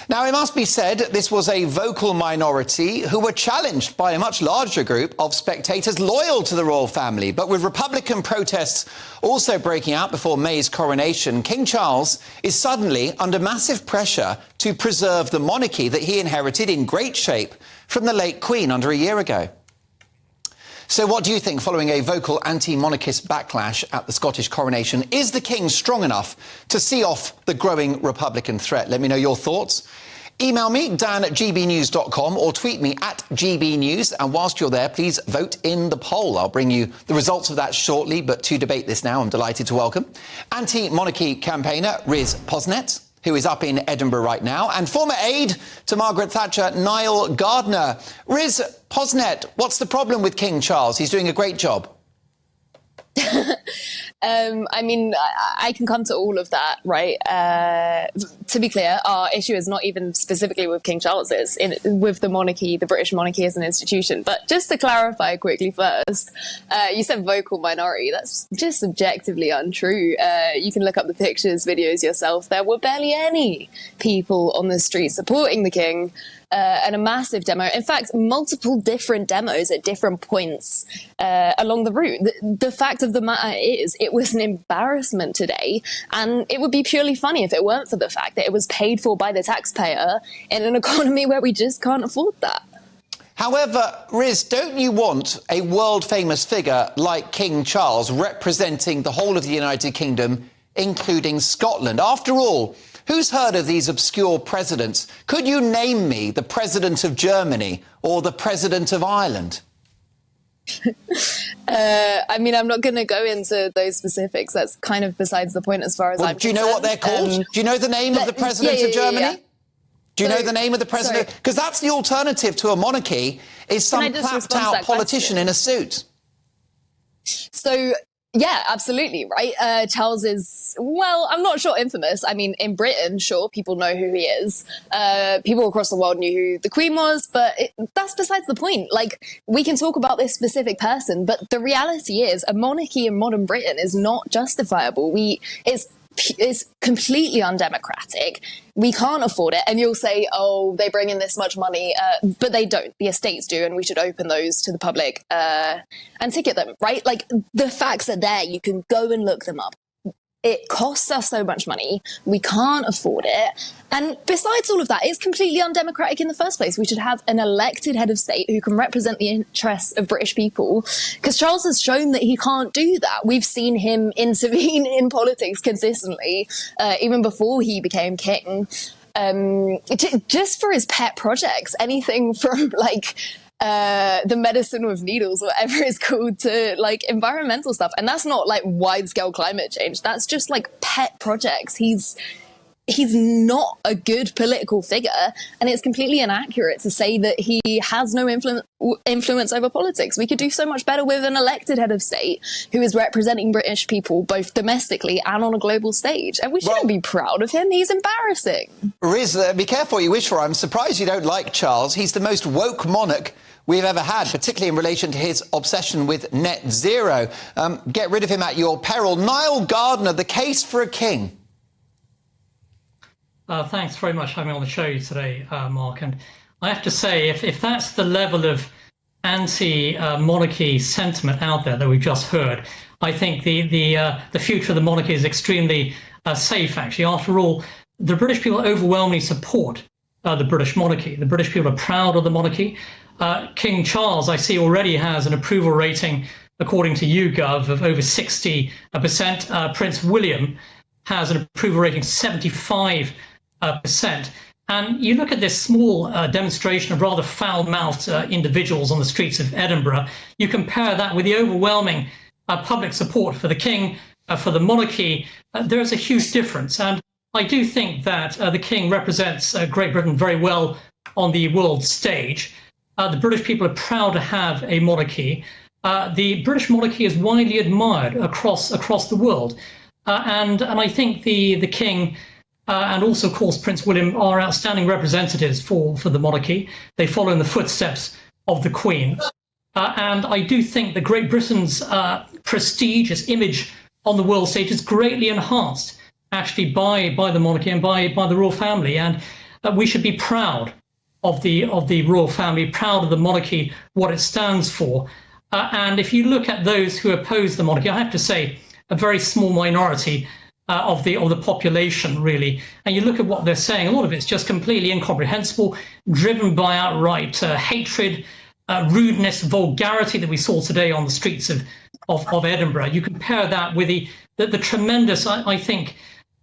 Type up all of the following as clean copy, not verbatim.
Now, it must be said this was a vocal minority who were challenged by a much larger group of spectators loyal to the royal family. But with Republican protests also breaking out before May's coronation, King Charles is suddenly under massive pressure to preserve the monarchy that he inherited in great shape from the late Queen under a year ago. So what do you think following a vocal anti-monarchist backlash at the Scottish coronation? Is the King strong enough to see off the growing Republican threat? Let me know your thoughts. Email me, dan@gbnews.com, or tweet me @gbnews. And whilst you're there, please vote in the poll. I'll bring you the results of that shortly. But to debate this now, I'm delighted to welcome anti-monarchy campaigner Riz Posnet, who is up in Edinburgh right now, and former aide to Margaret Thatcher, Niall Gardner. Riz Posnet, what's the problem with King Charles? He's doing a great job. I mean, I can come to all of that, right? To be clear, our issue is not even specifically with King Charles, it's with the monarchy, the British monarchy as an institution. But just to clarify quickly first, you said vocal minority. That's just subjectively untrue. You can look up the pictures, videos yourself. There were barely any people on the street supporting the king. And a massive demo. In fact, multiple different demos at different points along the route. The fact of the matter is, it was an embarrassment today, and it would be purely funny if it weren't for the fact that it was paid for by the taxpayer in an economy where we just can't afford that. However, Riz, don't you want a world-famous figure like King Charles representing the whole of the United Kingdom, including Scotland? After all, who's heard of these obscure presidents? Could you name me the president of Germany or the president of Ireland? I mean, I'm not going to go into those specifics. That's kind of besides the point as far as I'm concerned. Do you know what they're called? Do you know the name of the president of Germany? Yeah. Do you know the name of the president? Because that's the alternative to a monarchy, is some clapped-out politician in a suit. So, yeah, absolutely, right? Charles is, well, I'm not sure infamous. I mean, in Britain, sure, people know who he is. People across the world knew who the Queen was, but that's besides the point. Like, we can talk about this specific person, but the reality is a monarchy in modern Britain is not justifiable. It's completely undemocratic. We can't afford it. And you'll say, oh, they bring in this much money, but they don't. The estates do, and we should open those to the public and ticket them, right? Like, the facts are there. You can go and look them up. It costs us so much money. We can't afford it. And besides all of that, it's completely undemocratic in the first place. We should have an elected head of state who can represent the interests of British people, because Charles has shown that he can't do that. We've seen him intervene in politics consistently, even before he became king, just for his pet projects, anything from like the medicine with needles, whatever it's called, to like environmental stuff. And that's not like wide-scale climate change. That's just like pet projects. He's not a good political figure, and it's completely inaccurate to say that he has no influence over politics. We could do so much better with an elected head of state who is representing British people both domestically and on a global stage. And we shouldn't be proud of him. He's embarrassing. Riz, be careful what you wish for. I'm surprised you don't like Charles. He's the most woke monarch we've ever had, particularly in relation to his obsession with net zero. Get rid of him at your peril. Niall Gardner, the case for a king. Thanks very much for having me on the show today, Mark. And I have to say, if that's the level of anti-monarchy sentiment out there that we've just heard, I think the future of the monarchy is extremely safe, actually. After all, the British people overwhelmingly support the British monarchy. The British people are proud of the monarchy. King Charles, I see, already has an approval rating, according to YouGov, of over 60%. Prince William has an approval rating of 75%. And you look at this small demonstration of rather foul-mouthed individuals on the streets of Edinburgh, you compare that with the overwhelming public support for the king, for the monarchy, there is a huge difference. And I do think that the king represents Great Britain very well on the world stage. The British people are proud to have a monarchy. The British monarchy is widely admired across the world. And I think the king and also, of course, Prince William are outstanding representatives for the monarchy. They follow in the footsteps of the Queen. And I do think that Great Britain's prestige, its image on the world stage is greatly enhanced, actually, by the monarchy and by the royal family. And we should be proud of the royal family, proud of the monarchy, what it stands for. And if you look at those who oppose the monarchy, I have to say a very small minority of the population, really. And you look at what they're saying, a lot of it's just completely incomprehensible, driven by outright hatred, rudeness, vulgarity that we saw today on the streets of Edinburgh. You compare that with the tremendous, I think,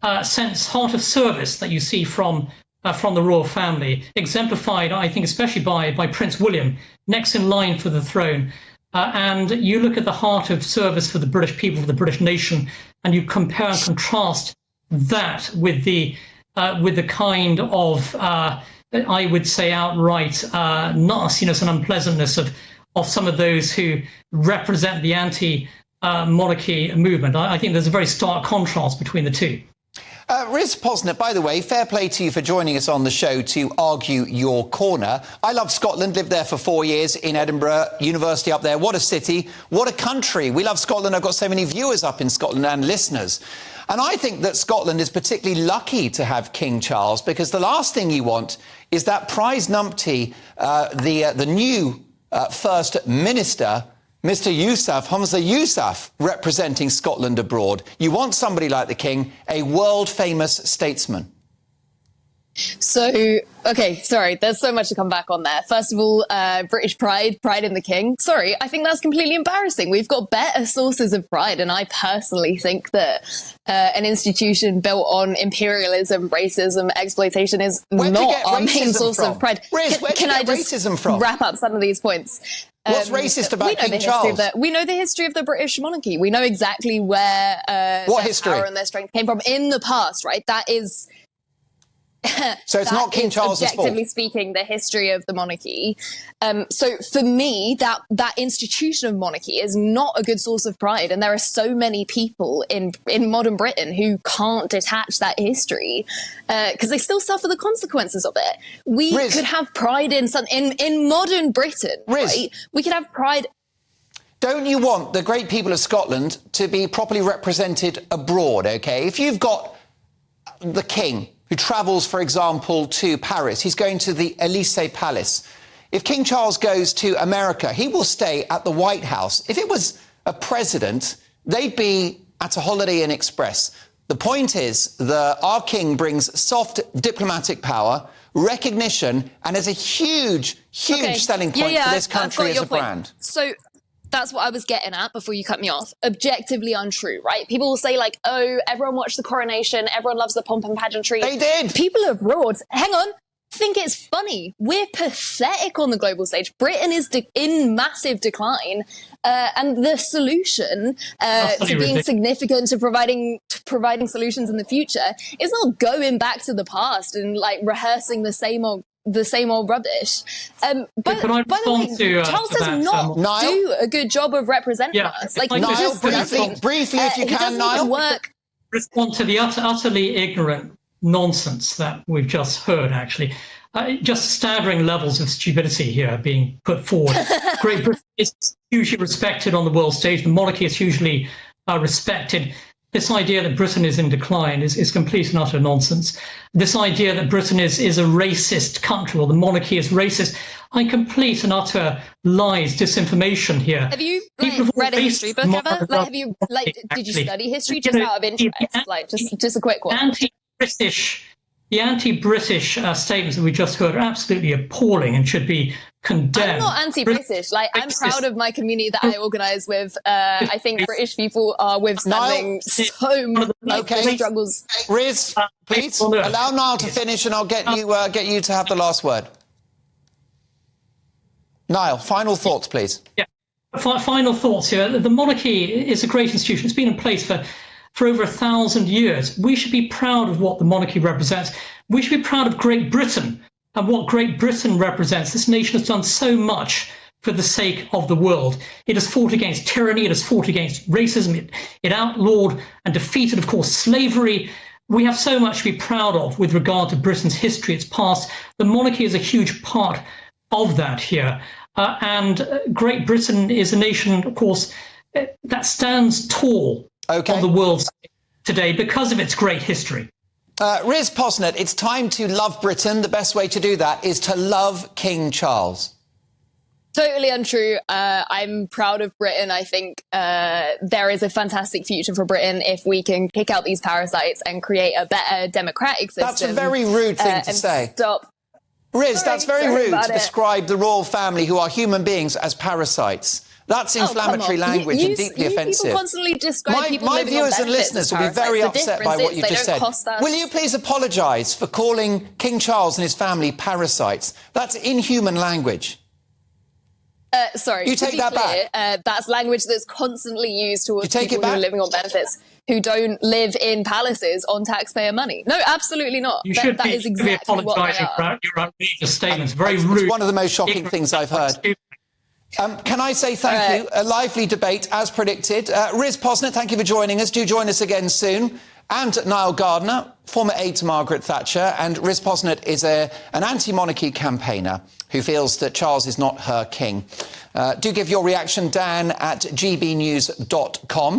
heart of service that you see from the royal family, exemplified, I think, especially by Prince William, next in line for the throne. And you look at the heart of service for the British people, for the British nation, and you compare and contrast that with the kind of, I would say, outright nastiness and unpleasantness of some of those who represent the anti-monarchy movement. I think there's a very stark contrast between the two. Riz Posner, by the way, fair play to you for joining us on the show to argue your corner. I love Scotland, lived there for 4 years in Edinburgh, university up there. What a city, what a country. We love Scotland. I've got so many viewers up in Scotland and listeners. And I think that Scotland is particularly lucky to have King Charles, because the last thing you want is that prize numpty, the new First Minister, Mr. Hamza Yousaf, representing Scotland abroad. You want somebody like the King, a world-famous statesman. So, okay, sorry, there's so much to come back on there. First of all, British pride in the King. Sorry, I think that's completely embarrassing. We've got better sources of pride, and I personally think that an institution built on imperialism, racism, exploitation is not our main source of pride. Riz, can I just racism from? Wrap up some of these points? What's racist about King Charles? We know the history of the British monarchy. We know exactly where their power and their strength came from in the past, right? That is... So it's not King Charles's fault. Objectively speaking, the history of the monarchy. So for me, that institution of monarchy is not a good source of pride, and there are so many people in modern Britain who can't detach that history because they still suffer the consequences of it. We could have pride in modern Britain, right? We could have pride. Don't you want the great people of Scotland to be properly represented abroad? Okay, if you've got the King, who travels, for example, to Paris. He's going to the Élysée Palace. If King Charles goes to America, he will stay at the White House. If it was a president, they'd be at a Holiday Inn Express. The point is that our King brings soft diplomatic power, recognition, and is a huge selling point for this country as a brand. So that's what I was getting at before you cut me off. Objectively untrue, right? People will say like, oh, everyone watched the coronation. Everyone loves the pomp and pageantry. They did. People abroad, hang on, think it's funny. We're pathetic on the global stage. Britain is in massive decline. And the solution to being significant, to providing solutions in the future is not going back to the past and like rehearsing the same old rubbish. By the way, Charles does not do a good job of representing us. Like, Niall, briefly, if you can, Niall. Respond to the utterly ignorant nonsense that we've just heard, actually. Just staggering levels of stupidity here being put forward. Great Britain is hugely respected on the world stage. The monarchy is hugely respected. This idea that Britain is in decline is complete and utter nonsense. This idea that Britain is a racist country or the monarchy is racist, complete and utter lies, disinformation here. Have you read a history book ever? Did you study history just out of interest? Just a quick one. The anti-British statements that we just heard are absolutely appalling and should be condemned. I'm not anti-British. I'm proud of my community that I organise with. I think British people are withstanding so many struggles. Riz, please allow Niall to finish, and I'll get you to have the last word. Niall, final thoughts, please. Yeah, final thoughts here. The monarchy is a great institution. It's been in place for over 1,000 years. We should be proud of what the monarchy represents. We should be proud of Great Britain and what Great Britain represents. This nation has done so much for the sake of the world. It has fought against tyranny. It has fought against racism. It outlawed and defeated, of course, slavery. We have so much to be proud of with regard to Britain's history, its past. The monarchy is a huge part of that here. And Great Britain is a nation, of course, that stands tall on the world today because of its great history. Riz Posnet, it's time to love Britain. The best way to do that is to love King Charles. Totally untrue. I'm proud of Britain. I think there is a fantastic future for Britain if we can kick out these parasites and create a better democratic system. That's a very rude thing to say. Riz, that's very rude to describe the royal family, who are human beings, as parasites. That's inflammatory language and deeply offensive. People constantly describe people my living on viewers and benefits listeners as will be very parasites. upset by what you They just don't said. cost us. Will you please apologise for calling King Charles and his family parasites? That's inhuman language. Sorry, you take that back. That's language that's constantly used towards people who are living on benefits, who don't live in palaces on taxpayer money. No, absolutely not. You should that is exactly what they are. Your outrageous statements. Very rude. It's one of the most shocking things I've heard. Can I say thank you? A lively debate, as predicted. Riz Posnet, thank you for joining us. Do join us again soon. And Niall Gardner, former aide to Margaret Thatcher. And Riz Posnet is an anti-monarchy campaigner who feels that Charles is not her king. Do give your reaction, Dan at gbnews.com.